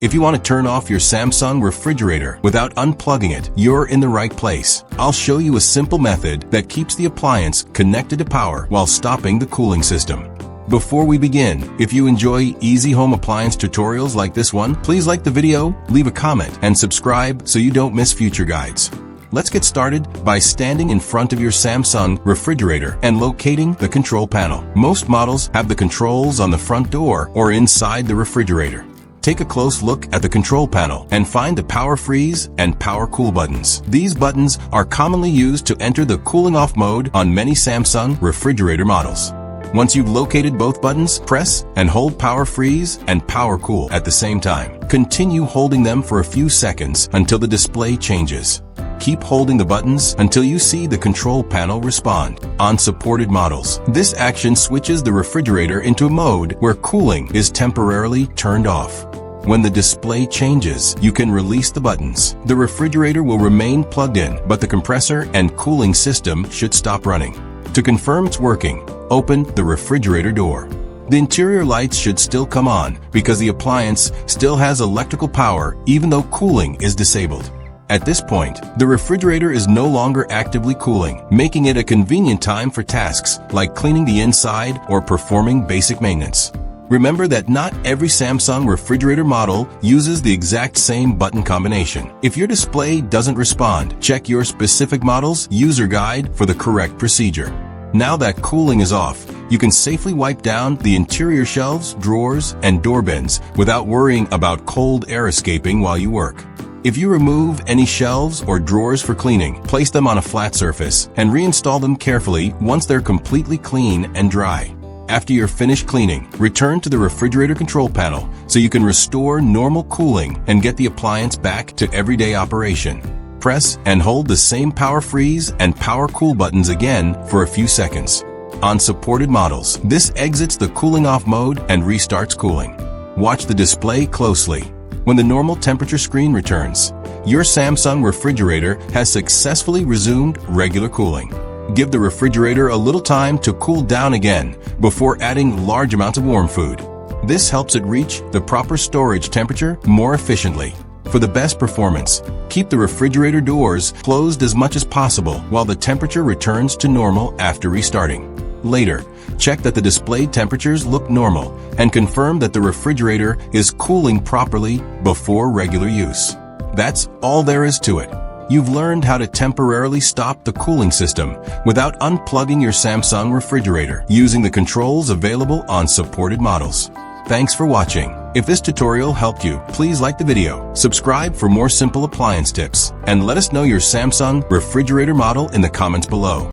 If you want to turn off your Samsung refrigerator without unplugging it, you're in the right place. I'll show you a simple method that keeps the appliance connected to power while stopping the cooling system. Before we begin, if you enjoy easy home appliance tutorials like this one, please like the video, leave a comment, and subscribe so you don't miss future guides. Let's get started by standing in front of your Samsung refrigerator and locating the control panel. Most models have the controls on the front door or inside the refrigerator. Take a close look at the control panel and find the power freeze and power cool buttons. These buttons are commonly used to enter the cooling off mode on many Samsung refrigerator models. Once you've located both buttons, press and hold power freeze and power cool at the same time. Continue holding them for a few seconds until the display changes. Keep holding the buttons until you see the control panel respond. On supported models, this action switches the refrigerator into a mode where cooling is temporarily turned off. When the display changes, you can release the buttons. The refrigerator will remain plugged in, but the compressor and cooling system should stop running. To confirm it's working, open the refrigerator door. The interior lights should still come on because the appliance still has electrical power even though cooling is disabled. At this point, the refrigerator is no longer actively cooling, making it a convenient time for tasks like cleaning the inside or performing basic maintenance. Remember that not every Samsung refrigerator model uses the exact same button combination. If your display doesn't respond, check your specific model's user guide for the correct procedure. Now that cooling is off, you can safely wipe down the interior shelves, drawers, and door bins without worrying about cold air escaping while you work. If you remove any shelves or drawers for cleaning, place them on a flat surface and reinstall them carefully once they're completely clean and dry. After you're finished cleaning, return to the refrigerator control panel so you can restore normal cooling and get the appliance back to everyday operation. Press and hold the same power freeze and power cool buttons again for a few seconds. On supported models, this exits the cooling off mode and restarts cooling. Watch the display closely. When the normal temperature screen returns, your Samsung refrigerator has successfully resumed regular cooling. Give the refrigerator a little time to cool down again before adding large amounts of warm food. This helps it reach the proper storage temperature more efficiently. For the best performance, keep the refrigerator doors closed as much as possible while the temperature returns to normal after restarting. Later, check that the displayed temperatures look normal and confirm that the refrigerator is cooling properly before regular use. That's all there is to it. You've learned how to temporarily stop the cooling system without unplugging your Samsung refrigerator using the controls available on supported models. Thanks for watching. If this tutorial helped you, please like the video, subscribe for more simple appliance tips, and let us know your Samsung refrigerator model in the comments below.